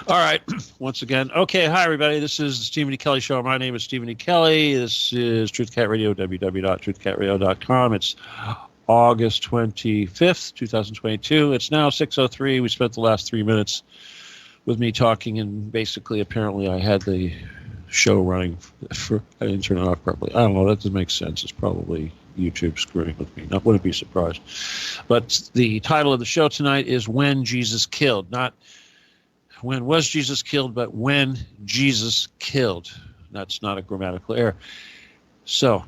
All right. Once again. Okay. Hi, everybody. This is the Stephen E. Kelley Show. My name is Stephen E. Kelley. This is Truthcat Radio, www.truthcatradio.com. It's August 25th, 2022. It's now 6:03. We spent the last 3 minutes with me talking, and basically, apparently, I had the show running I didn't turn it off properly. I don't know. That doesn't make sense. It's probably YouTube screwing with me. I wouldn't be surprised. But the title of the show tonight is When Jesus Killed. Not when was Jesus killed, but when Jesus killed. That's not a grammatical error. So,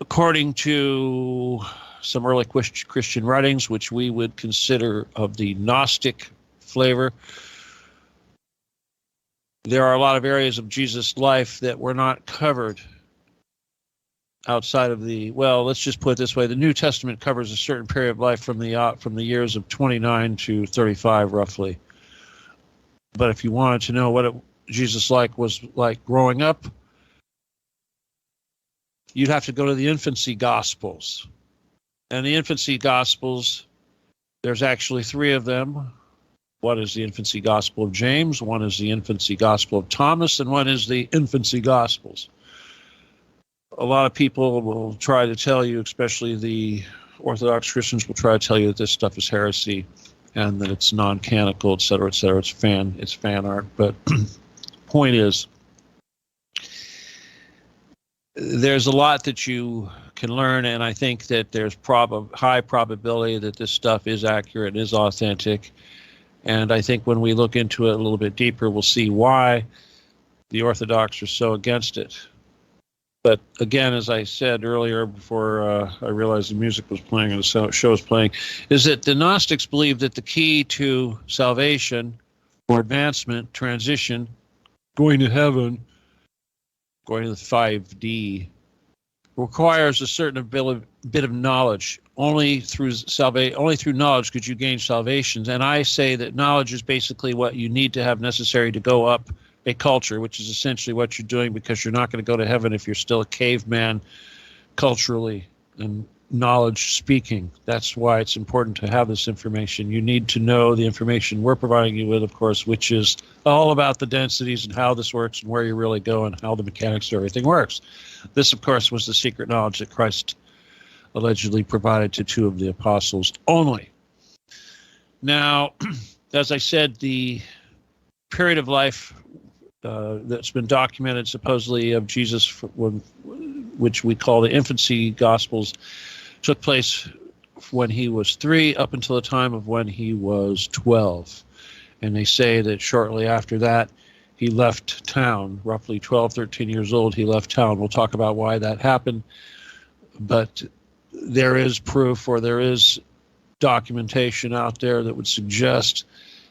according to some early Christian writings, which we would consider of the Gnostic flavor, there are a lot of areas of Jesus' life that were not covered outside of the, well, let's just put it this way. The New Testament covers a certain period of life from the years of 29 to 35, roughly. But if you wanted to know what Jesus was like growing up, you'd have to go to the infancy Gospels. And the infancy Gospels, there's actually 3 of them. One is the infancy Gospel of James, one is the infancy Gospel of Thomas, and one is the infancy Gospels. A lot of people will try to tell you, especially the Orthodox Christians will try to tell you that this stuff is heresy and that it's non-canonical, et cetera, et cetera. It's fan art. But point is, there's a lot that you can learn, and I think that there's high probability that this stuff is accurate, is authentic. And I think when we look into it a little bit deeper, we'll see why the Orthodox are so against it. But again, as I said earlier, before I realized the music was playing and the show was playing, is that the Gnostics believe that the key to salvation or advancement, transition, going to heaven, going to the 5D, requires a certain bit of knowledge. Only through knowledge could you gain salvation. And I say that knowledge is basically what you need to have necessary to go up a culture, which is essentially what you're doing, because you're not going to go to heaven if you're still a caveman culturally and knowledge speaking. That's why it's important to have this information. You need to know the information we're providing you with, of course, which is all about the densities and how this works and where you really go and how the mechanics of everything works. This, of course, was the secret knowledge that Christ allegedly provided to 2 of the apostles only. Now, as I said, the period of life that's been documented supposedly of Jesus, which we call the infancy Gospels, took place when he was 3 up until the time of when he was 12. And they say that shortly after that, he left town, roughly 12, 13 years old, he left town. We'll talk about why that happened. But there is proof, or there is documentation out there that would suggest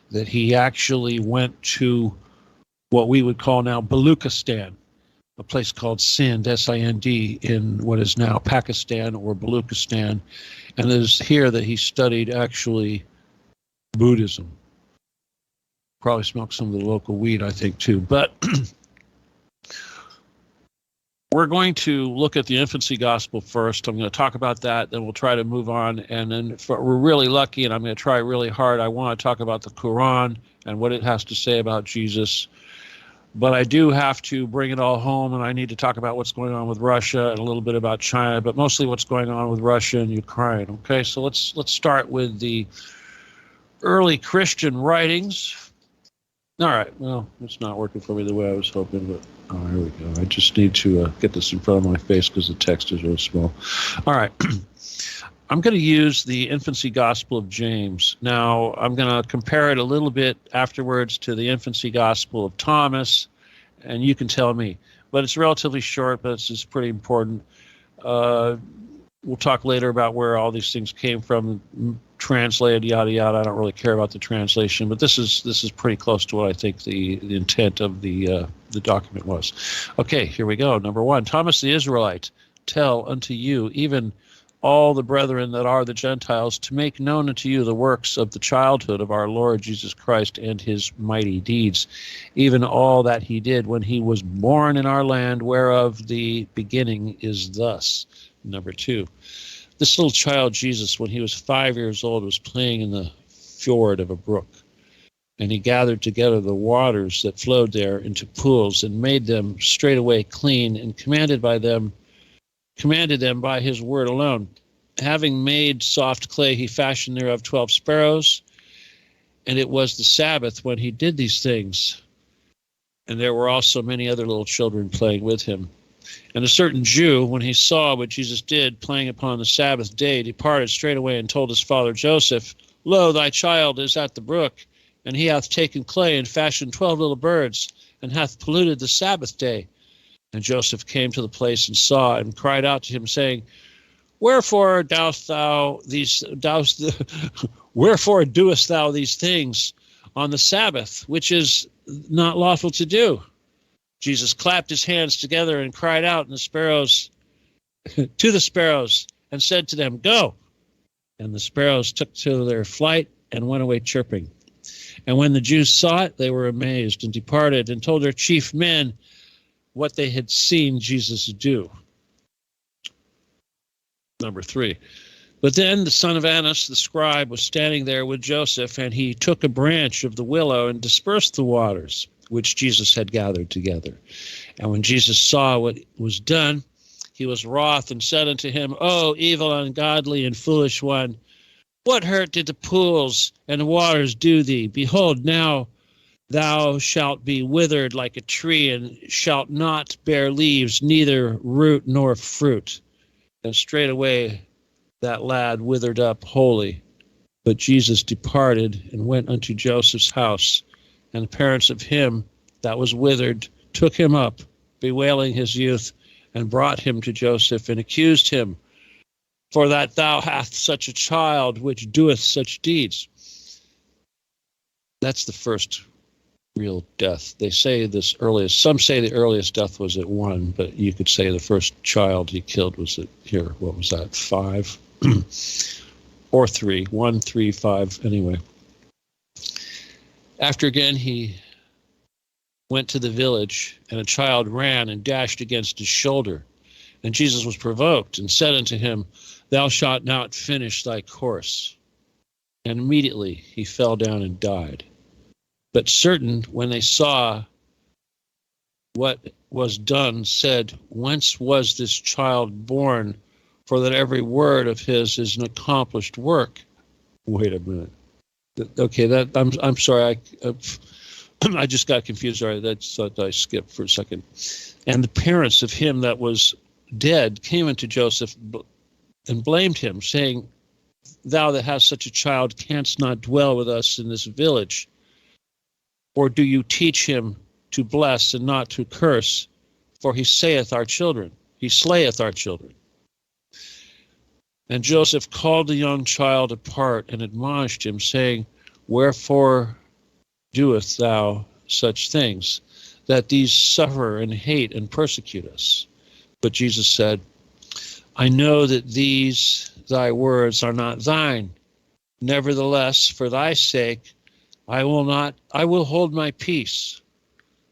that he actually went to what we would call now Baluchistan, a place called Sind, S-I-N-D, in what is now Pakistan or Baluchistan. And it is here that he studied actually Buddhism. Probably smoked some of the local weed, I think, too. But we're going to look at the infancy gospel first. I'm going to talk about that, then we'll try to move on. And then if we're really lucky, and I'm going to try really hard, I want to talk about the Quran and what it has to say about Jesus. But I do have to bring it all home, and I need to talk about what's going on with Russia and a little bit about China, but mostly what's going on with Russia and Ukraine. Okay, so let's start with the early Christian writings. All right, well, it's not working for me the way I was hoping, but here we go. I just need to get this in front of my face because the text is really small. All right. I'm going to use the infancy gospel of James. Now, I'm going to compare it a little bit afterwards to the infancy gospel of Thomas, and you can tell me. But it's relatively short, but it's pretty important. We'll talk later about where all these things came from, translated, yada, yada. I don't really care about the translation, but this is pretty close to what I think the intent of the document was. Okay, here we go. Number 1, Thomas the Israelite, tell unto you, even all the brethren that are the Gentiles, to make known unto you the works of the childhood of our Lord Jesus Christ and his mighty deeds, even all that he did when he was born in our land, whereof the beginning is thus. Number 2, this little child Jesus, when he was 5 years old, was playing in the fjord of a brook. And he gathered together the waters that flowed there into pools, and made them straightway clean, and commanded them by his word alone. Having made soft clay, he fashioned thereof 12 sparrows, and it was the Sabbath when he did these things. And there were also many other little children playing with him. And a certain Jew, when he saw what Jesus did, playing upon the Sabbath day, departed straightway and told his father Joseph, Lo, thy child is at the brook, and he hath taken clay and fashioned 12 little birds, and hath polluted the Sabbath day. And Joseph came to the place and saw, and cried out to him, saying, Wherefore doest thou wherefore doest thou these things on the Sabbath, which is not lawful to do? Jesus clapped his hands together and cried out to the sparrows, and said to them, Go. And the sparrows took to their flight and went away chirping. And when the Jews saw it, they were amazed, and departed, and told their chief men what they had seen Jesus do. Number 3. But then the son of Annas, the scribe, was standing there with Joseph, and he took a branch of the willow and dispersed the waters, which Jesus had gathered together. And when Jesus saw what was done, he was wroth, and said unto him, O evil, ungodly, and foolish one, what hurt did the pools and the waters do thee? Behold, now thou shalt be withered like a tree, and shalt not bear leaves, neither root nor fruit. And straightway that lad withered up wholly. But Jesus departed and went unto Joseph's house. And the parents of him that was withered took him up, bewailing his youth, and brought him to Joseph, and accused him, for that thou hast such a child which doeth such deeds. That's the first real death. They say this earliest, some say the earliest death was at 1, but you could say the first child he killed was at, here, what was that, 5? Or 3, 1, 3, 5, anyway. After again he went to the village, and a child ran and dashed against his shoulder. And Jesus was provoked, and said unto him, Thou shalt not finish thy course. And immediately he fell down and died. But certain, when they saw what was done, said, Whence was this child born? For that every word of his is an accomplished work. Wait a minute. Okay, that I'm sorry. I just got confused. All right, that's I skipped for a second. And the parents of him that was dead came unto Joseph and blamed him, saying, Thou that hast such a child canst not dwell with us in this village. Or do you teach him to bless and not to curse? For he slayeth our children. And Joseph called the young child apart and admonished him, saying, Wherefore doest thou such things, that these suffer and hate and persecute us? But Jesus said, I know that these thy words are not thine. Nevertheless, for thy sake, I will hold my peace,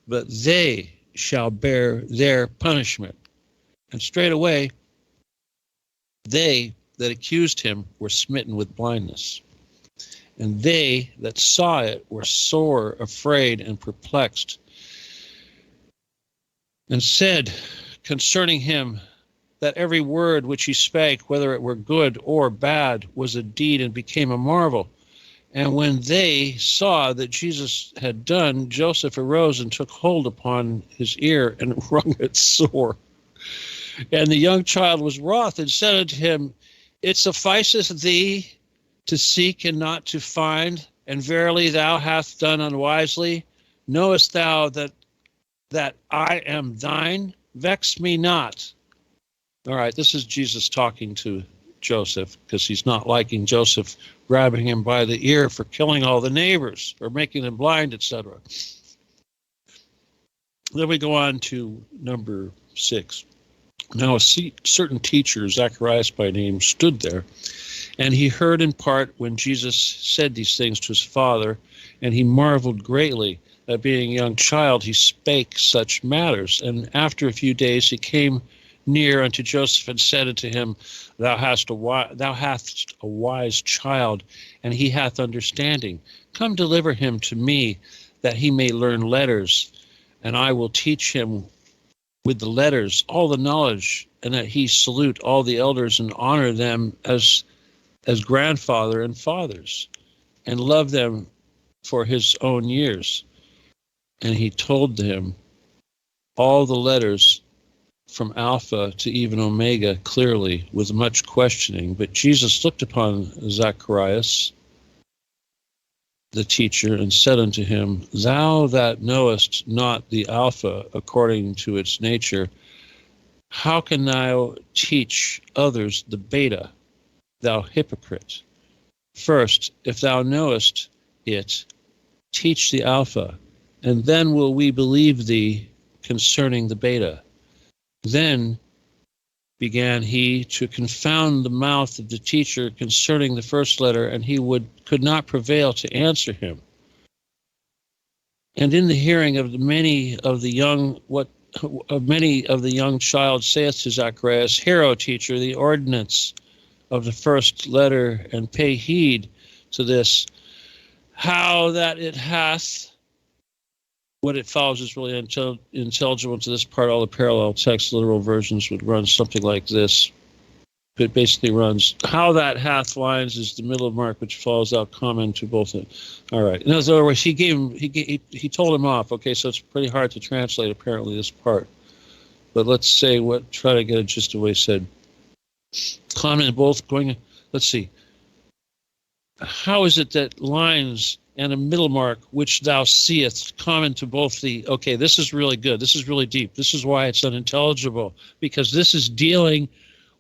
but they shall bear their punishment. And straightway they that accused him were smitten with blindness. And they that saw it were sore afraid and perplexed, and said concerning him that every word which he spake, whether it were good or bad, was a deed and became a marvel. And when they saw that Jesus had done, Joseph arose and took hold upon his ear and wrung it sore. And the young child was wroth, and said unto him, It sufficeth thee to seek and not to find, and verily thou hast done unwisely. Knowest thou that I am thine? Vex me not. All right, this is Jesus talking to Joseph, because he's not liking Joseph grabbing him by the ear for killing all the neighbors or making them blind, etc. Then we go on to number 6. Now a certain teacher, Zacharias by name, stood there, and he heard in part when Jesus said these things to his father, and he marveled greatly that being a young child he spake such matters. And after a few days he came near unto Joseph and said unto him, Thou hast a wise child, and he hath understanding. Come deliver him to me, that he may learn letters, and I will teach him with the letters all the knowledge, and that he salute all the elders and honor them as grandfather and fathers, and love them for his own years. And he told him all the letters from Alpha to even Omega clearly, with much questioning. But Jesus looked upon Zacharias, the teacher, and said unto him, Thou that knowest not the Alpha according to its nature, how can thou teach others the Beta, thou hypocrite? First, if thou knowest it, teach the Alpha, and then will we believe thee concerning the Beta. Then began he to confound the mouth of the teacher concerning the first letter, and he could not prevail to answer him. And in the hearing of many of the young child saith to Zacharias, Hear, O teacher, the ordinance of the first letter, and pay heed to this, how that it hath. What it follows is really intelligible to this part. All the parallel text literal versions would run something like this. It basically runs, how that hath lines is the middle mark, which follows out common to both. All right. In other words, he told him off. Okay, so it's pretty hard to translate, apparently, this part. But let's say try to get a gist of what he said. Common both going, let's see. How is it that lines and a middle mark, which thou seest, common to both the... Okay, this is really good. This is really deep. This is why it's unintelligible, because this is dealing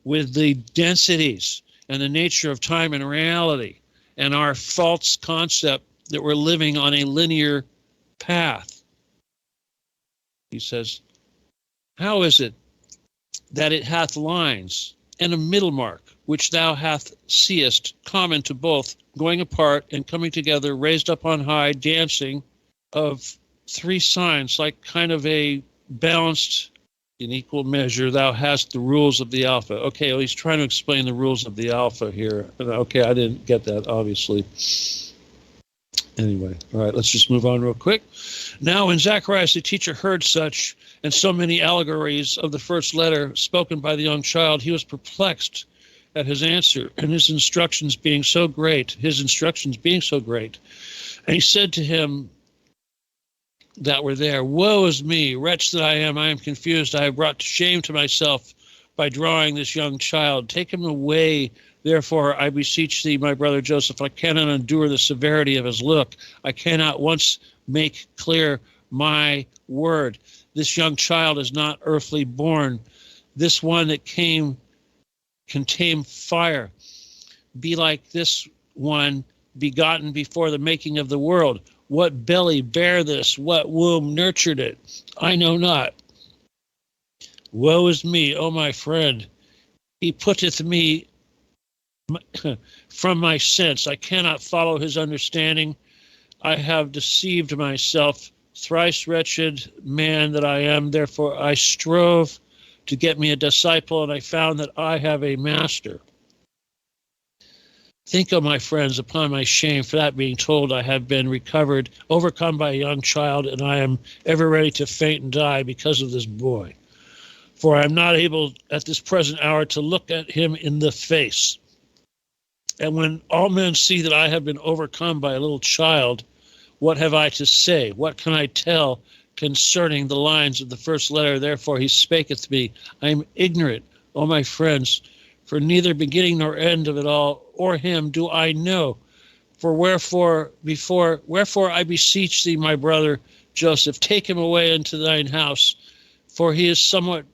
with the densities and the nature of time and reality and our false concept that we're living on a linear path. He says, how is it that it hath lines and a middle mark, which thou seest, common to both, going apart and coming together, raised up on high, dancing, of three signs, like kind of a balanced, in equal measure, thou hast the rules of the Alpha. Okay, well, he's trying to explain the rules of the Alpha here. Okay, I didn't get that, obviously. Anyway, all right, let's just move on real quick. Now, when Zacharias the teacher heard such and so many allegories of the first letter spoken by the young child, he was perplexed at his answer and his instructions being so great. And he said to him that were there, Woe is me, wretch that I am confused. I have brought shame to myself by drawing this young child. Take him away, therefore, I beseech thee, my brother Joseph. I cannot endure the severity of his look. I cannot once make clear my word. This young child is not earthly born. This one that contained fire. Be like this one, begotten before the making of the world. What belly bare this? What womb nurtured it? I know not. Woe is me, O my friend. He putteth me from my sense. I cannot follow his understanding. I have deceived myself. Thrice wretched man that I am. Therefore I strove to get me a disciple, and I found that I have a master. Think, O my friends, upon my shame for that being told I have been overcome by a young child, and I am ever ready to faint and die because of this boy. For I am not able at this present hour to look at him in the face. And when all men see that I have been overcome by a little child, what have I to say? What can I tell concerning the lines of the first letter? Therefore he spaketh to me. I am ignorant, O my friends, for neither beginning nor end of it all, or him do I know. For wherefore I beseech thee, my brother Joseph, take him away into thine house, for he is somewhat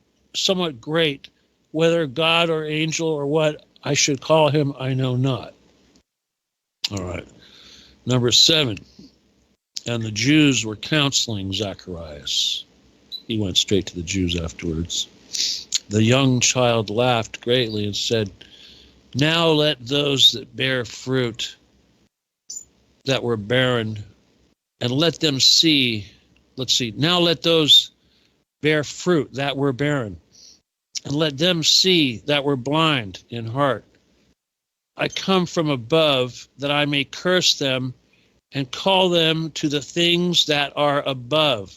great, whether God or angel or what I should call him, I know not. All right. Number 7. And the Jews were counseling Zacharias. He went straight to the Jews afterwards. The young child laughed greatly and said, Now let those that bear fruit that were barren, and let them see, now let those bear fruit that were barren, and let them see that were blind in heart. I come from above that I may curse them, and call them to the things that are above,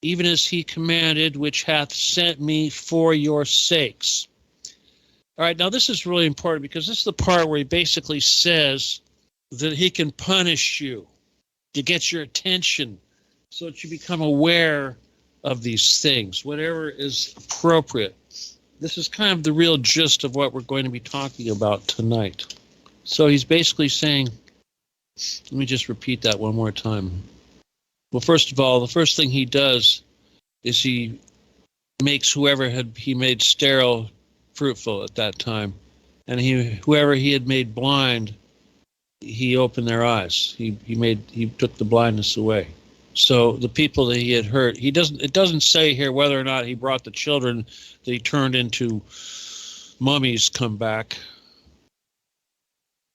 even as he commanded, which hath sent me for your sakes. All right, now this is really important because this is the part where he basically says that he can punish you to get your attention so that you become aware of these things, whatever is appropriate. This is kind of the real gist of what we're going to be talking about tonight. So he's basically saying, let me just repeat that one more time. Well, first of all, the first thing he does is he makes whoever he made sterile fruitful at that time, and whoever he had made blind, he opened their eyes. He took the blindness away. So the people that he had hurt, it doesn't say here whether or not he brought the children that he turned into mummies come back,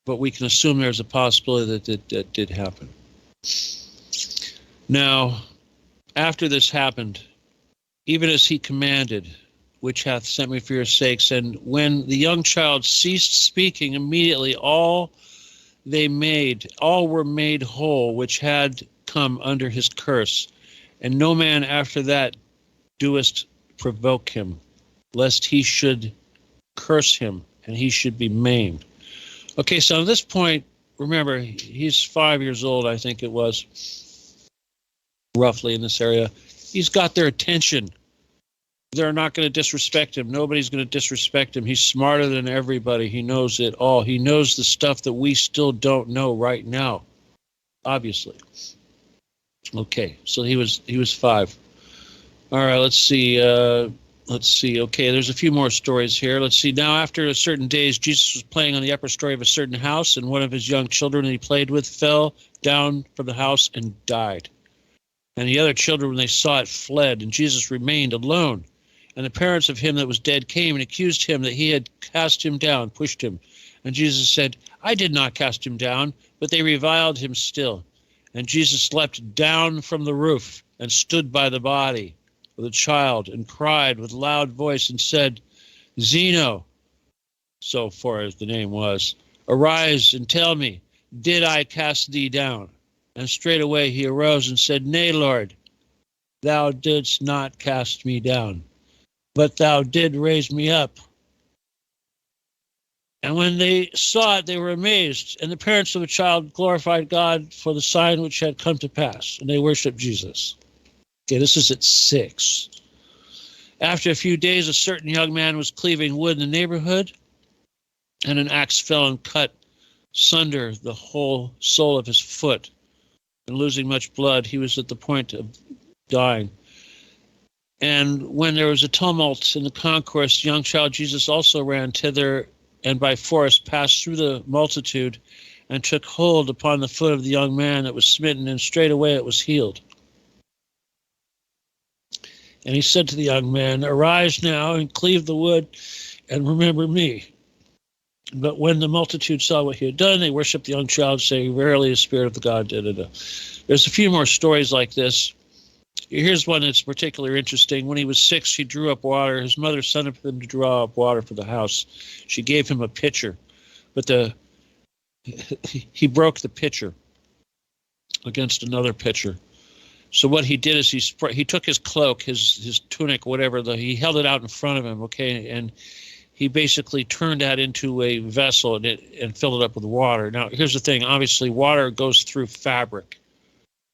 but we can assume there's a possibility that did happen. Now, after this happened, even as he commanded, which hath sent me for your sakes, and when the young child ceased speaking, immediately all were made whole, which had come under his curse, and no man after that doest provoke him, lest he should curse him, and he should be maimed. Okay, so at this point, remember, he's 5 years old, I think it was, roughly in this area. He's got their attention. They're not going to disrespect him. Nobody's going to disrespect him. He's smarter than everybody. He knows it all. He knows the stuff that we still don't know right now, obviously. Okay, so he was 5. All right, let's see. Okay, there's a few more stories here. Let's see. Now, after a certain days, Jesus was playing on the upper story of a certain house, and one of his young children that he played with fell down from the house and died. And the other children, when they saw it, fled, and Jesus remained alone. And the parents of him that was dead came and accused him that he had cast him down, pushed him. And Jesus said, I did not cast him down, but they reviled him still. And Jesus leapt down from the roof and stood by the body of the child and cried with loud voice and said, Zeno, so far as the name was, arise and tell me, did I cast thee down? And straightway he arose and said, Nay, Lord, thou didst not cast me down, but thou did raise me up. And when they saw it, they were amazed. And the parents of the child glorified God for the sign which had come to pass. And they worshiped Jesus. Okay, this is at 6. After a few days, a certain young man was cleaving wood in the neighborhood, and an axe fell and cut sunder the whole sole of his foot. And losing much blood, he was at the point of dying. And when there was a tumult in the concourse, the young child Jesus also ran thither, and by force passed through the multitude, and took hold upon the foot of the young man that was smitten, and straightway it was healed. And he said to the young man, Arise now, and cleave the wood, and remember me. But when the multitude saw what he had done, they worshipped the young child, saying, Verily the Spirit of the God did it. There's a few more stories like this. Here's one that's particularly interesting. When he was 6, he drew up water. His mother sent him to draw up water for the house. She gave him a pitcher, but he broke the pitcher against another pitcher. So what he did is he took his cloak, his tunic, whatever, he held it out in front of him, okay, and he basically turned that into a vessel and filled it up with water. Now, here's the thing. Obviously, water goes through fabric.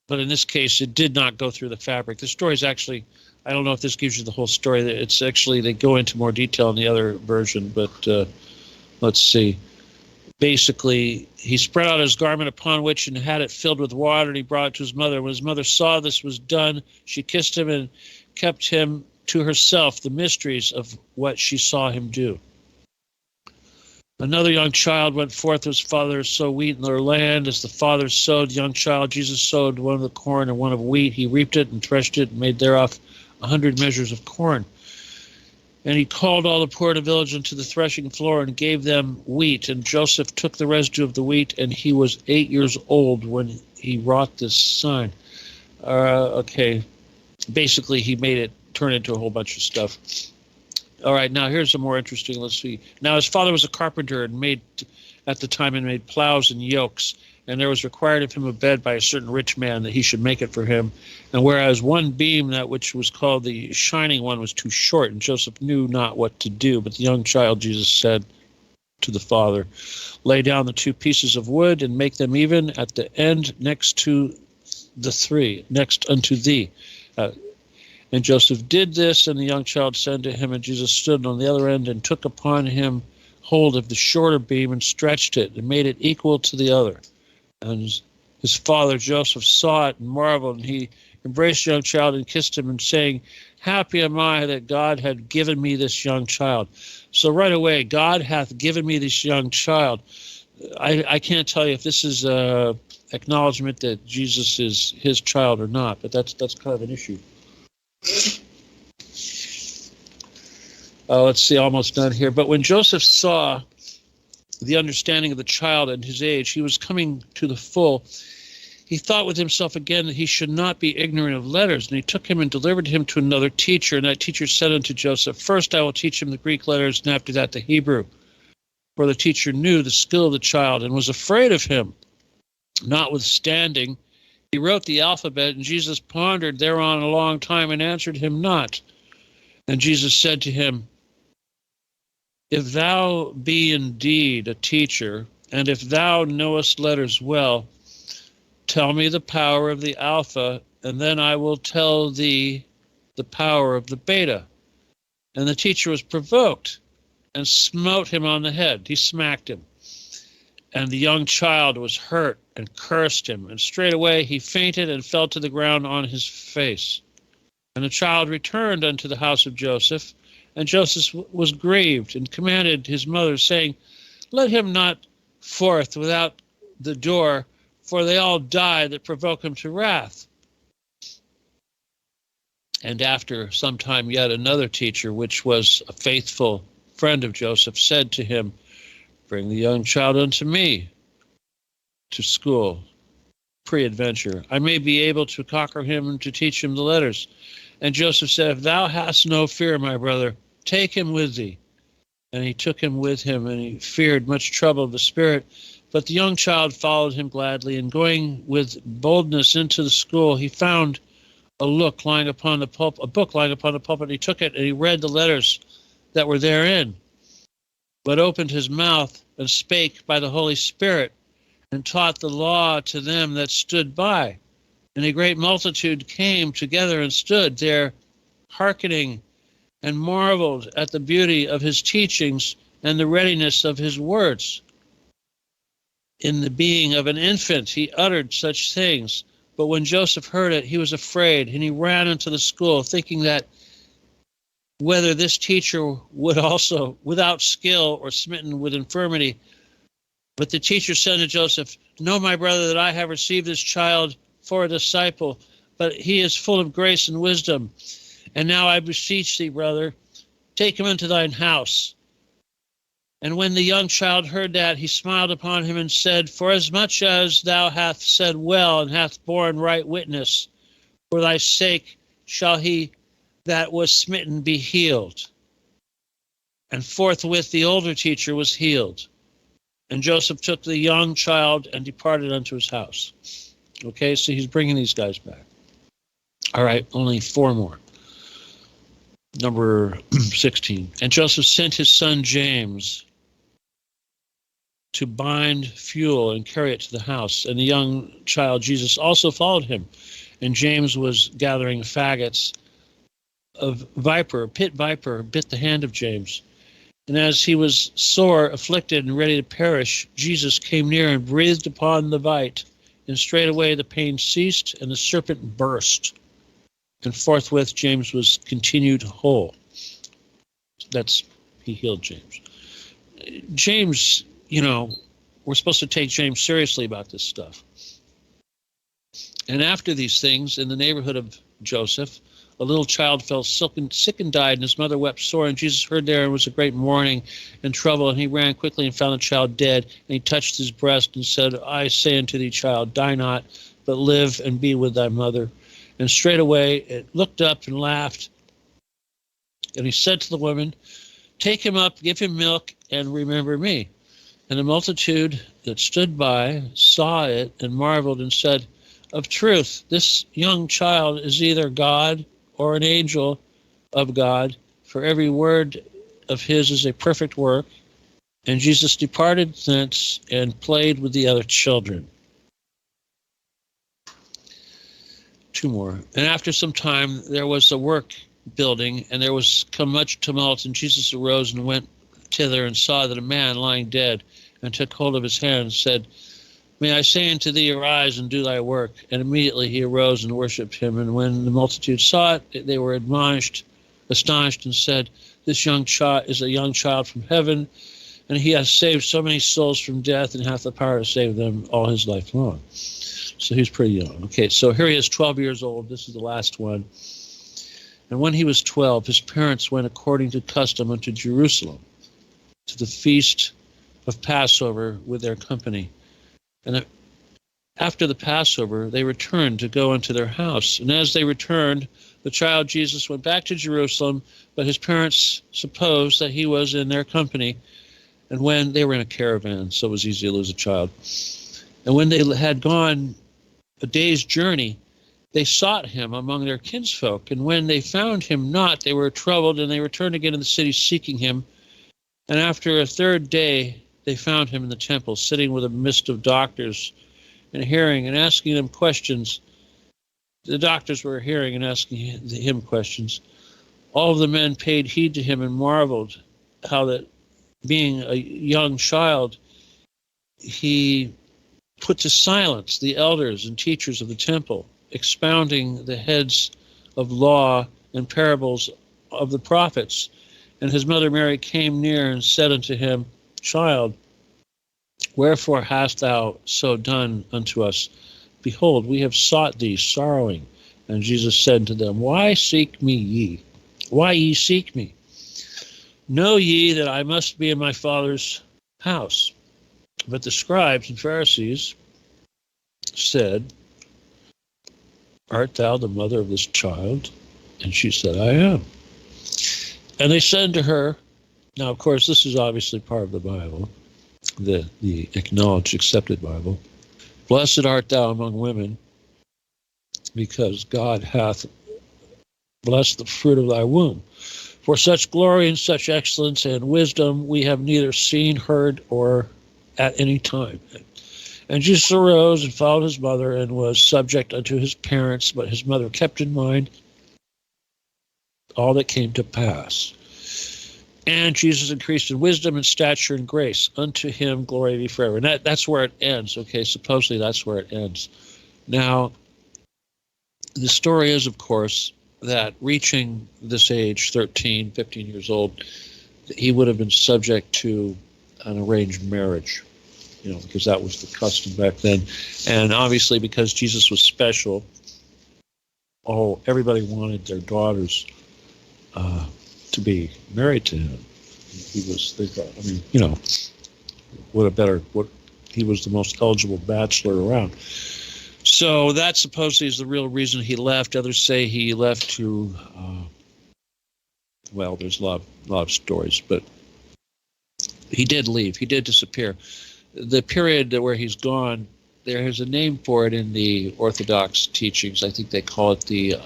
But in this case, it did not go through the fabric. The story is actually, I don't know if this gives you the whole story. It's actually, they go into more detail in the other version, but let's see. Basically, he spread out his garment upon which and had it filled with water, and he brought it to his mother. When his mother saw this was done, she kissed him and kept him to herself the mysteries of what she saw him do. Another young child went forth, his father sowed wheat in their land. As the father sowed, the young child, Jesus sowed one of the corn and one of wheat. He reaped it and threshed it and made thereof 100 measures of corn. And he called all the poor of the village into the threshing floor and gave them wheat. And Joseph took the residue of the wheat, and he was 8 years old when he wrought this sign. Okay, basically he made it turn into a whole bunch of stuff. All right, now here's some more interesting. Let's see. Now his father was a carpenter and made at the time and made plows and yokes. And there was required of him a bed by a certain rich man that he should make it for him. And whereas one beam, that which was called the shining one, was too short, and Joseph knew not what to do. But the young child, Jesus said to the father, lay down the 2 pieces of wood and make them even at the end next to the 3, next unto thee. And Joseph did this, and the young child said to him, and Jesus stood on the other end and took upon him hold of the shorter beam and stretched it and made it equal to the other. And his father Joseph saw it and marveled, and he embraced the young child and kissed him, and saying, happy am I that God had given me this young child. So right away, God hath given me this young child. I can't tell you if this is a acknowledgement that Jesus is his child or not, but that's kind of an issue. Let's see, almost done here. But when Joseph saw the understanding of the child and his age, he was coming to the full. He thought with himself again that he should not be ignorant of letters, and he took him and delivered him to another teacher. And that teacher said unto Joseph, first I will teach him the Greek letters, and after that the Hebrew. For the teacher knew the skill of the child and was afraid of him. Notwithstanding, he wrote the alphabet, and Jesus pondered thereon a long time and answered him not. And Jesus said to him, if thou be indeed a teacher, and if thou knowest letters well, tell me the power of the alpha, and then I will tell thee the power of the beta. And the teacher was provoked and smote him on the head. He smacked him. And the young child was hurt and cursed him, and straightway he fainted and fell to the ground on his face. And the child returned unto the house of Joseph, and Joseph was grieved and commanded his mother, saying, let him not forth without the door, for they all die that provoke him to wrath. And after some time yet another teacher, which was a faithful friend of Joseph, said to him, bring the young child unto me to school, pre-adventure. I may be able to conquer him and to teach him the letters. And Joseph said, if thou hast no fear, my brother, take him with thee. And he took him with him, and he feared much trouble of the spirit. But the young child followed him gladly, and going with boldness into the school, he found a book lying upon the pulpit. He took it, and he read the letters that were therein, but opened his mouth and spake by the Holy Spirit, and taught the law to them that stood by. And a great multitude came together and stood there, hearkening, and marveled at the beauty of his teachings and the readiness of his words. In the being of an infant he uttered such things. But when Joseph heard it, he was afraid, and he ran into the school, thinking that whether this teacher would also, without skill or smitten with infirmity. But the teacher said to Joseph, know, my brother, that I have received this child for a disciple, but he is full of grace and wisdom. And now I beseech thee, brother, take him into thine house. And when the young child heard that, he smiled upon him and said, forasmuch as thou hast said well, and hath borne right witness, for thy sake shall he that was smitten be healed. And forthwith the older teacher was healed. And Joseph took the young child and departed unto his house. Okay, so he's bringing these guys back. All right, only 4 more. Number 16. And Joseph sent his son James to bind fuel and carry it to the house. And the young child Jesus also followed him. And James was gathering faggots. A pit viper bit the hand of James. And as he was sore afflicted and ready to perish, Jesus came near and breathed upon the bite. And straightway the pain ceased, and the serpent burst. And forthwith James was continued whole. He healed James. James, we're supposed to take James seriously about this stuff. And after these things, in the neighborhood of Joseph, a little child fell sick and died, and his mother wept sore. And Jesus heard there, and was a great mourning and trouble. And he ran quickly and found the child dead. And he touched his breast and said, I say unto thee, child, die not, but live and be with thy mother. And straightway it looked up and laughed. And he said to the woman, take him up, give him milk, and remember me. And the multitude that stood by saw it and marveled and said, of truth, this young child is either God or an angel of God, for every word of his is a perfect work. And Jesus departed thence and played with the other children. Two more. And after some time there was a work building, and there was come much tumult, and Jesus arose and went thither, and saw that a man lying dead, and took hold of his hand, and said, may I say unto thee, arise and do thy work. And immediately he arose and worshipped him. And when the multitude saw it, they were astonished, and said, this young child is a young child from heaven, and he hath saved so many souls from death, and hath the power to save them all his life long. So he's pretty young. Okay, so here he is, 12 years old. This is the last one. And when he was 12, his parents went according to custom unto Jerusalem, to the feast of Passover with their company. And after the Passover, they returned to go into their house. And as they returned, the child Jesus went back to Jerusalem, but his parents supposed that he was in their company. And when they were in a caravan, so it was easy to lose a child. And when they had gone a day's journey, they sought him among their kinsfolk. And when they found him not, they were troubled, and they returned again to the city seeking him. And after a third day, they found him in the temple, sitting with a midst of doctors and hearing and asking them questions. The doctors were hearing and asking him questions. All of the men paid heed to him and marveled how that, being a young child, he put to silence the elders and teachers of the temple, expounding the heads of law and parables of the prophets. And his mother Mary came near and said unto him, child, wherefore hast thou so done unto us? Behold, we have sought thee sorrowing. And Jesus said to them, why seek me ye? Why ye seek me? Know ye that I must be in my Father's house? But the scribes and Pharisees said, art thou the mother of this child? And she said, I am. And they said to her, now of course this is obviously part of the Bible, the acknowledged, accepted Bible. Blessed art thou among women, because God hath blessed the fruit of thy womb. For such glory and such excellence and wisdom we have neither seen, heard, or at any time. And Jesus arose and followed his mother, and was subject unto his parents, but his mother kept in mind all that came to pass. And Jesus increased in wisdom and stature and grace. Unto him glory be forever. And that's where it ends. Okay, supposedly that's where it ends. Now, the story is, of course, that reaching this age, 13, 15 years old, he would have been subject to an arranged marriage, because that was the custom back then. And obviously, because Jesus was special, everybody wanted their daughters to be married to him. He was, he was the most eligible bachelor around. So that supposedly is the real reason he left. Others say he left to, there's a lot of stories, but he did leave. He did disappear. The period where he's gone, there is a name for it in the Orthodox teachings. I think they call it the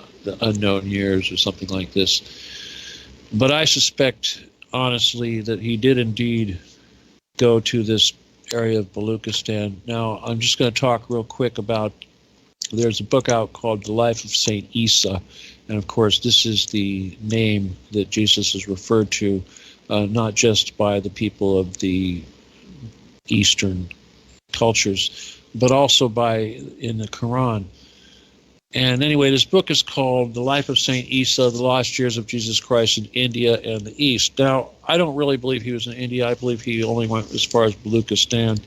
unknown years or something like this. But I suspect, honestly, that he did indeed go to this area of Baluchistan. Now, I'm just going to talk real quick about, there's a book out called The Life of St. Isa, and of course this is the name that Jesus is referred to, not just by the people of the Eastern cultures, but also in the Quran. And anyway, this book is called The Life of St. Isa, The Lost Years of Jesus Christ in India and the East. Now, I don't really believe he was in India. I believe he only went as far as Baluchistan,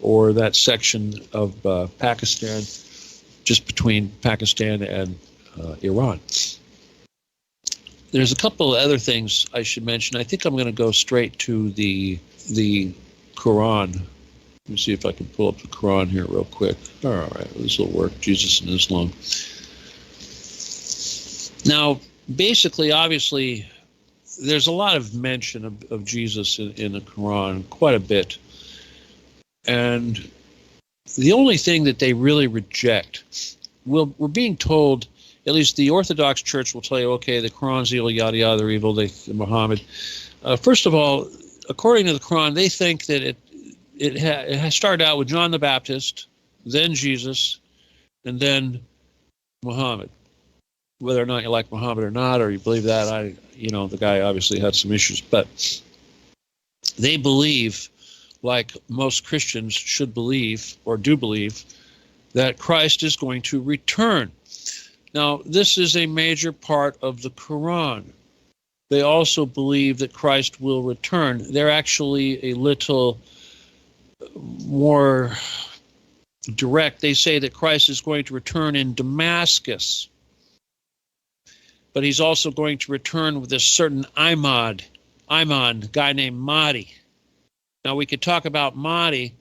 or that section of Pakistan, just between Pakistan and Iran. There's a couple of other things I should mention. I think I'm going to go straight to the Quran. Let me see if I can pull up the Quran here real quick. All right, this will work. Jesus and Islam. Now, basically, obviously, there's a lot of mention of Jesus in the Quran, quite a bit. And the only thing that they really reject, we're being told, at least the Orthodox Church will tell you, okay, the Quran's evil, yada yada, they're evil, Muhammad. First of all, according to the Quran, they think that it started out with John the Baptist, then Jesus, and then Muhammad. Whether or not you like Muhammad or not, or you believe that, the guy obviously had some issues, but they believe, like most Christians should believe or do believe, that Christ is going to return. Now, this is a major part of the Quran. They also believe that Christ will return. They're actually a little more direct. They say that Christ is going to return in Damascus, but he's also going to return with a certain Imam, a guy named Mahdi. Now, we could talk about Mahdi,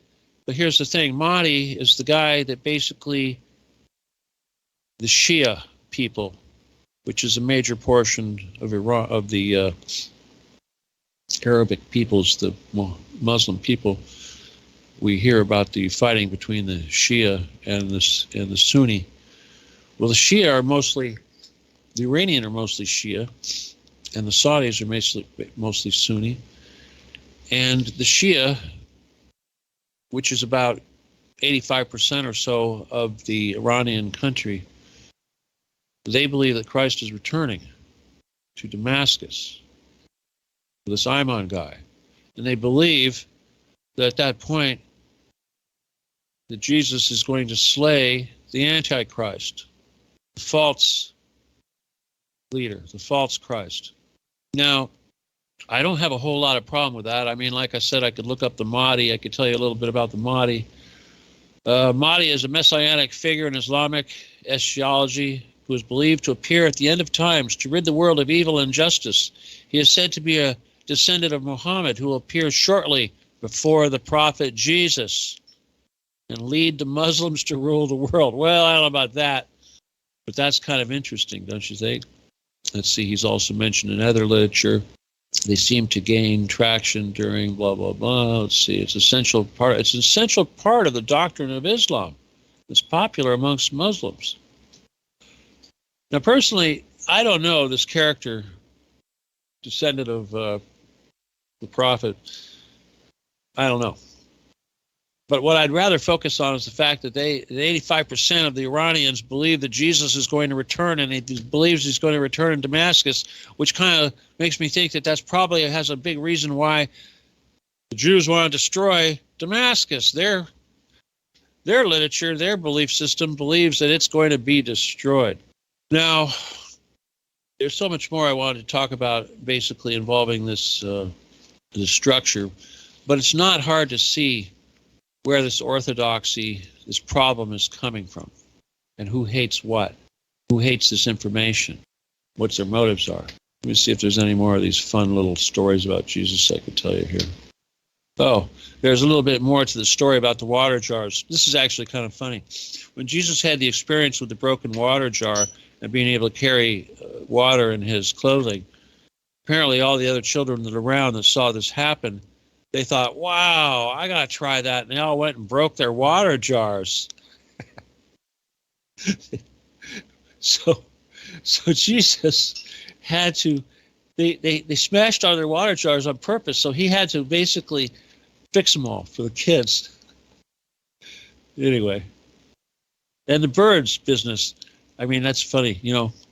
but here's the thing. Mahdi is the guy that basically the Shia people, which is a major portion of Iran, of the Arabic peoples, the Muslim people. We hear about the fighting between the Shia and the Sunni. Well, the Shia are mostly, the Iranian are mostly Shia, and the Saudis are mostly Sunni. And the Shia, which is about 85% or so of the Iranian country, they believe that Christ is returning to Damascus, this Imam guy. And they believe that at that point, that Jesus is going to slay the Antichrist, the false leader, the false Christ. Now, I don't have a whole lot of problem with that. I mean, like I said, I could look up the Mahdi. I could tell you a little bit about the Mahdi. Mahdi is a messianic figure in Islamic eschatology who is believed to appear at the end of times to rid the world of evil and injustice. He is said to be a descendant of Muhammad who will appear shortly before the prophet Jesus and lead the Muslims to rule the world. Well, I don't know about that, but that's kind of interesting, don't you think? Let's see, he's also mentioned in other literature. They seem to gain traction during blah, blah, blah. Let's see, it's an essential part of the doctrine of Islam. It's popular amongst Muslims. Now, personally, I don't know this character, descendant of the prophet. I don't know. But what I'd rather focus on is the fact that 85% of the Iranians believe that Jesus is going to return, and he believes he's going to return in Damascus, which kind of makes me think that that's probably has a big reason why the Jews want to destroy Damascus. Their literature, their belief system believes that it's going to be destroyed. Now, there's so much more I wanted to talk about, basically involving this structure, but it's not hard to see where this orthodoxy, this problem is coming from, and who hates what, who hates this information, what their motives are. Let me see if there's any more of these fun little stories about Jesus I could tell you here. Oh, there's a little bit more to the story about the water jars. This is actually kind of funny. When Jesus had the experience with the broken water jar and being able to carry water in his clothing, apparently all the other children that are around that saw this happen, they thought, wow, I got to try that. And they all went and broke their water jars. So Jesus had to, they smashed all their water jars on purpose. So he had to basically fix them all for the kids. Anyway. And the birds business. I mean, that's funny.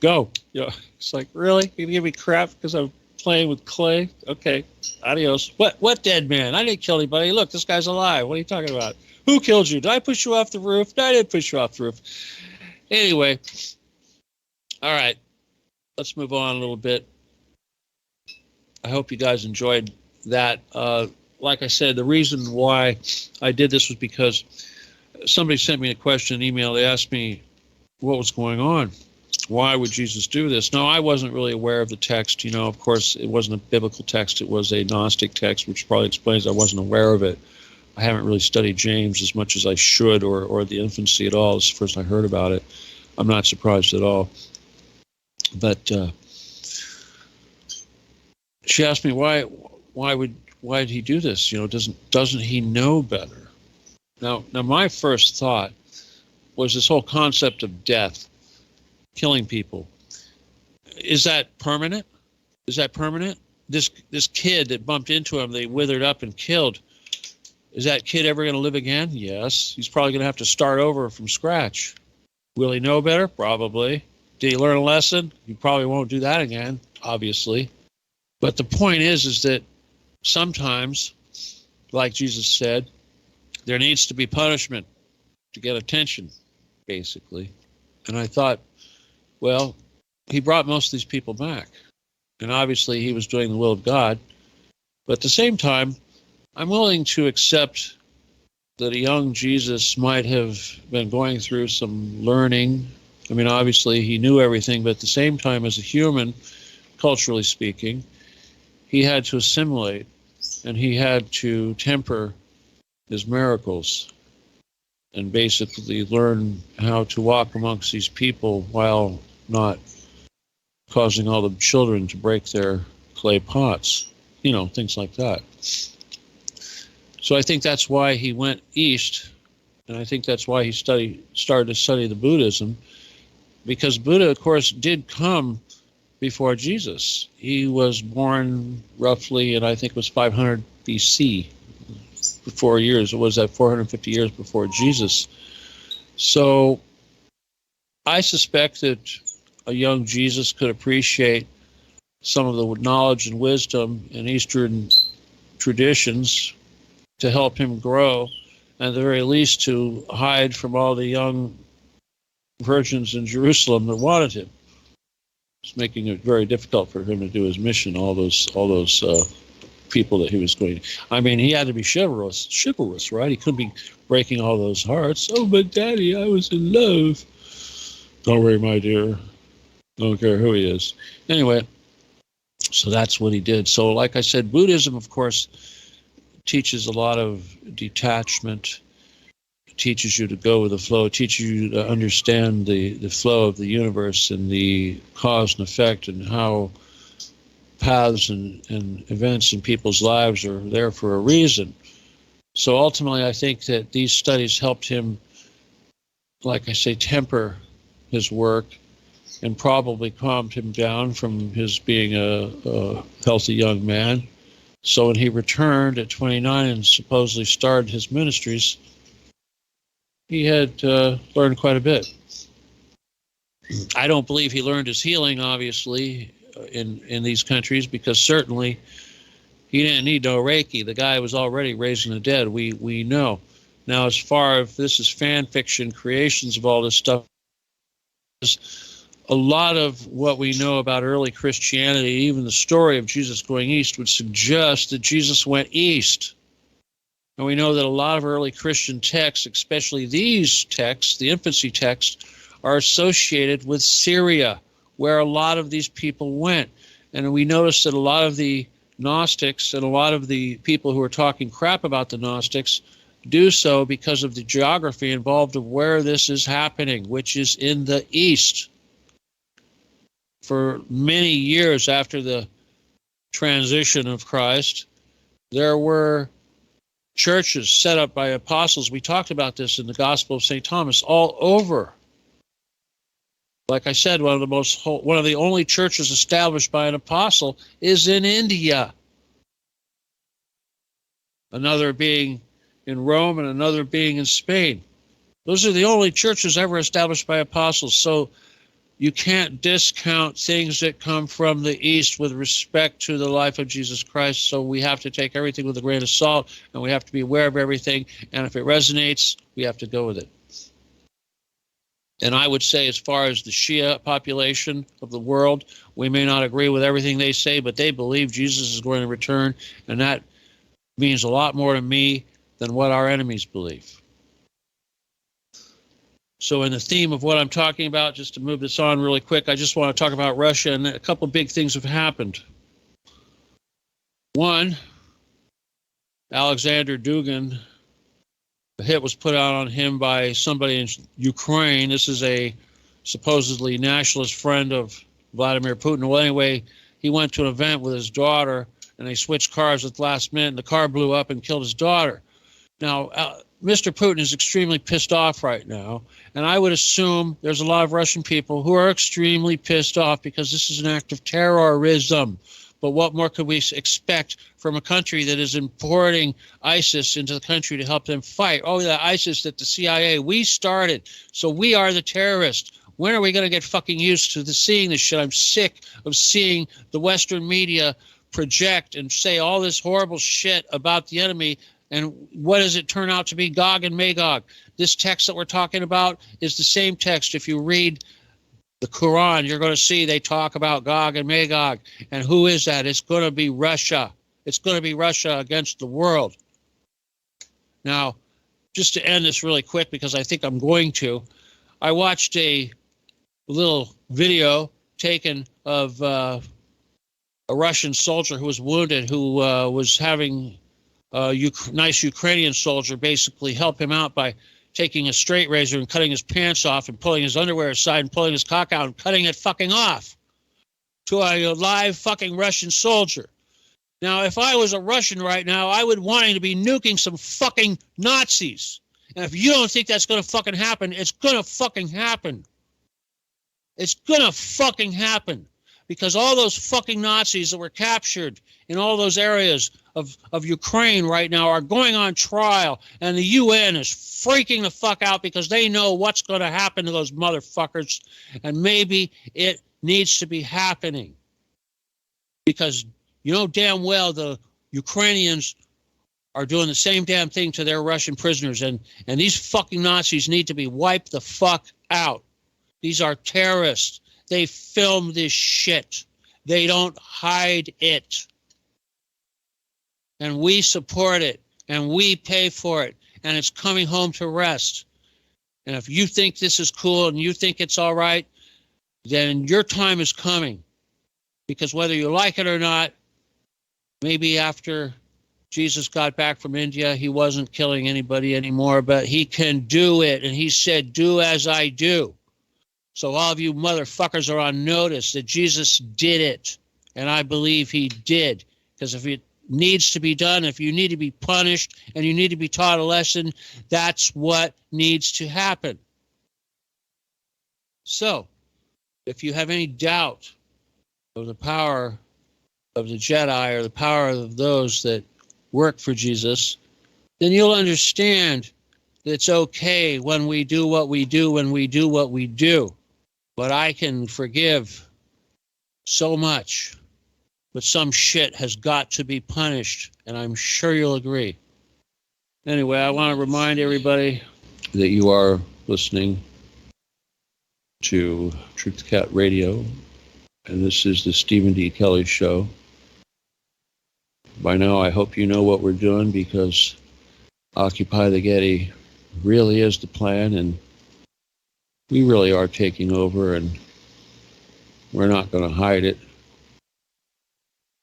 Go. It's like, really? You're going to give me crap because I'm playing with clay? Okay. Adios. What dead man? I didn't kill anybody. Look, this guy's alive. What are you talking about? Who killed you? Did I push you off the roof? No, I didn't push you off the roof. Anyway. All right. Let's move on a little bit. I hope you guys enjoyed that. Like I said, the reason why I did this was because somebody sent me a question, an email. They asked me what was going on. Why would Jesus do this? No, I wasn't really aware of the text. Of course, it wasn't a biblical text. It was a Gnostic text, which probably explains I wasn't aware of it. I haven't really studied James as much as I should, or the infancy at all. It's the first I heard about it. I'm not surprised at all. But she asked me why did he do this? Doesn't he know better? Now, my first thought was this whole concept of death, killing people. Is that permanent? Is that permanent? This kid that bumped into him, they withered up and killed. Is that kid ever going to live again? Yes. He's probably going to have to start over from scratch. Will he know better? Probably. Did he learn a lesson? He probably won't do that again, obviously. But the point is that sometimes, like Jesus said, there needs to be punishment to get attention, basically. And I thought, well, he brought most of these people back. And obviously he was doing the will of God. But at the same time, I'm willing to accept that a young Jesus might have been going through some learning. I mean, obviously he knew everything, but at the same time, as a human, culturally speaking, he had to assimilate and he had to temper his miracles and basically learn how to walk amongst these people while not causing all the children to break their clay pots, things like that. So I think that's why he went east, and I think that's why he started to study the Buddhism, because Buddha, of course, did come before Jesus. He was born roughly, and I think it was 500 BC, 4 years. It was that 450 years before Jesus. So I suspect that a young Jesus could appreciate some of the knowledge and wisdom in Eastern traditions to help him grow, and at the very least to hide from all the young virgins in Jerusalem that wanted him. It's making it very difficult for him to do his mission, all those people that he was going to. I mean, he had to be chivalrous, right? He couldn't be breaking all those hearts. Oh, but Daddy, I was in love. Don't worry, my dear. Don't care who he is. Anyway, so that's what he did. So like I said, Buddhism, of course, teaches a lot of detachment, teaches you to go with the flow, teaches you to understand the flow of the universe and the cause and effect and how paths and events in people's lives are there for a reason. So ultimately, I think that these studies helped him, like I say, temper his work and probably calmed him down from his being a healthy young man. So when he returned at 29 and supposedly started his ministries, he had learned quite a bit. I don't believe he learned his healing, obviously, in these countries, because certainly he didn't need no Reiki. The guy was already raising the dead. We know. Now, as far as this is fan fiction creations of all this stuff, a lot of what we know about early Christianity, even the story of Jesus going east, would suggest that Jesus went east. And we know that a lot of early Christian texts, especially these texts, the infancy texts, are associated with Syria, where a lot of these people went. And we notice that a lot of the Gnostics and a lot of the people who are talking crap about the Gnostics do so because of the geography involved of where this is happening, which is in the east. For many years after the transition of Christ, there were churches set up by apostles. We talked about this in the Gospel of St. Thomas all over. Like I said, one of the only churches established by an apostle is in India. Another being in Rome and another being in Spain. Those are the only churches ever established by apostles. So you can't discount things that come from the East with respect to the life of Jesus Christ. So we have to take everything with a grain of salt, and we have to be aware of everything. And if it resonates, we have to go with it. And I would say, as far as the Shia population of the world, we may not agree with everything they say, but they believe Jesus is going to return, and that means a lot more to me than what our enemies believe. So in the theme of what I'm talking about, just to move this on really quick, I just want to talk about Russia, and a couple of big things have happened. One, Alexander Dugin, the hit was put out on him by somebody in Ukraine. This is a supposedly nationalist friend of Vladimir Putin. Well, anyway, he went to an event with his daughter, and they switched cars at the last minute, and the car blew up and killed his daughter. Now, Mr. Putin is extremely pissed off right now, and I would assume there's a lot of Russian people who are extremely pissed off because this is an act of terrorism. But what more could we expect from a country that is importing ISIS into the country to help them fight? Oh, the ISIS that the CIA, we started, so we are the terrorists. When are we going to get fucking used to seeing this shit? I'm sick of seeing the Western media project and say all this horrible shit about the enemy. And what does it turn out to be? Gog and Magog. This text that we're talking about is the same text. If you read the Quran, you're going to see they talk about Gog and Magog. And who is that? It's going to be Russia. It's going to be Russia against the world. Now, just to end this really quick, because I think I'm going to, I watched a little video taken of a Russian soldier who was wounded, who was having a nice Ukrainian soldier basically help him out by taking a straight razor and cutting his pants off and pulling his underwear aside and pulling his cock out and cutting it fucking off to a live fucking Russian soldier. Now, if I was a Russian right now, I would want him to be nuking some fucking Nazis. And if you don't think that's going to fucking happen, it's going to fucking happen. It's going to fucking happen. Because all those fucking Nazis that were captured in all those areas of Ukraine right now are going on trial, and the UN is freaking the fuck out because they know what's going to happen to those motherfuckers, and maybe it needs to be happening. Because you know damn well the Ukrainians are doing the same damn thing to their Russian prisoners, and these fucking Nazis need to be wiped the fuck out. These are terrorists. They film this shit. They don't hide it. And we support it. And we pay for it. And it's coming home to rest. And if you think this is cool and you think it's all right, then your time is coming. Because whether you like it or not, maybe after Jesus got back from India, he wasn't killing anybody anymore, but he can do it. And he said, do as I do. So all of you motherfuckers are on notice that Jesus did it. And I believe he did. Because if it needs to be done, if you need to be punished and you need to be taught a lesson, that's what needs to happen. So, if you have any doubt of the power of the Jedi or the power of those that work for Jesus, then you'll understand that it's okay when we do what we do, when we do what we do. But I can forgive so much. But some shit has got to be punished, and I'm sure you'll agree. Anyway, I want to remind everybody that you are listening to Truthcat Radio, and this is the Stephen D. Kelley Show. By now, I hope you know what we're doing, because Occupy the Getty really is the plan, and we really are taking over, and we're not going to hide it.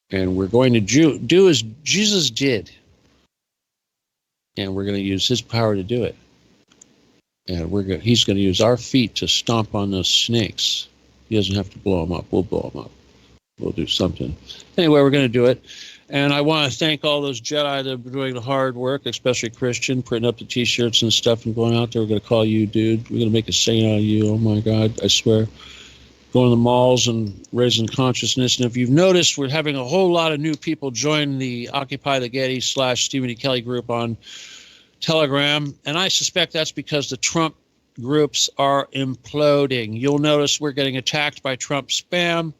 And we're going to do as Jesus did. And we're going to use his power to do it. And he's going to use our feet to stomp on those snakes. He doesn't have to blow them up. We'll blow them up. We'll do something. Anyway, we're going to do it. And I want to thank all those Jedi that have been doing the hard work, especially Christian, printing up the T-shirts and stuff and going out there. We're going to call you, dude. We're going to make a saint out of you. Oh, my God. I swear. Going to the malls and raising consciousness. And if you've noticed, we're having a whole lot of new people join the Occupy the Getty / Stephen D. Kelley group on Telegram. And I suspect that's because the Trump groups are imploding. You'll notice we're getting attacked by Trump spam.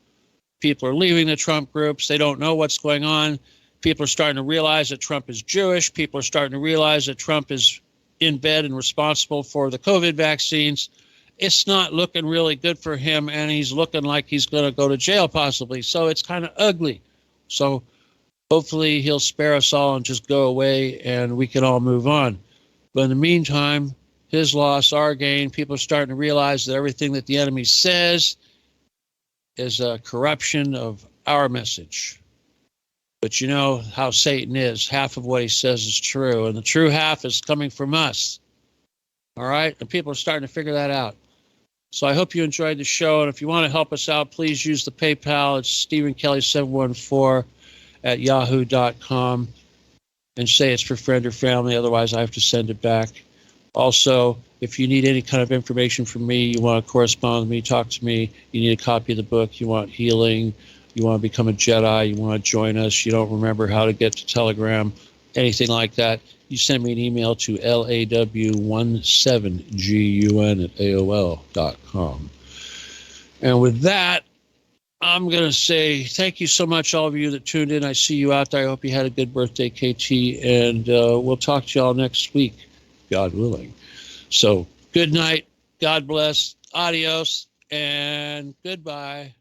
People are leaving the Trump groups. They don't know what's going on. People are starting to realize that Trump is Jewish. People are starting to realize that Trump is in bed and responsible for the COVID vaccines. It's not looking really good for him, and he's looking like he's going to go to jail possibly. So it's kind of ugly. So hopefully he'll spare us all and just go away, and we can all move on. But in the meantime, his loss, our gain. People are starting to realize that everything that the enemy says is a corruption of our message. But you know how Satan is. Half of what he says is true, and the true half is coming from us. All right? And people are starting to figure that out. So I hope you enjoyed the show, and if you want to help us out, please use the PayPal. It's StephenKelley714 at yahoo.com. and say it's for friend or family. Otherwise, I have to send it back. Also, if you need any kind of information from me, you want to correspond with me, talk to me, you need a copy of the book, you want healing, you want to become a Jedi, you want to join us, you don't remember how to get to Telegram, anything like that, you send me an email to law17gun@aol.com. And with that, I'm going to say thank you so much, all of you that tuned in. I see you out there. I hope you had a good birthday, KT, and we'll talk to y'all next week, God willing. So good night, God bless, adios, and goodbye.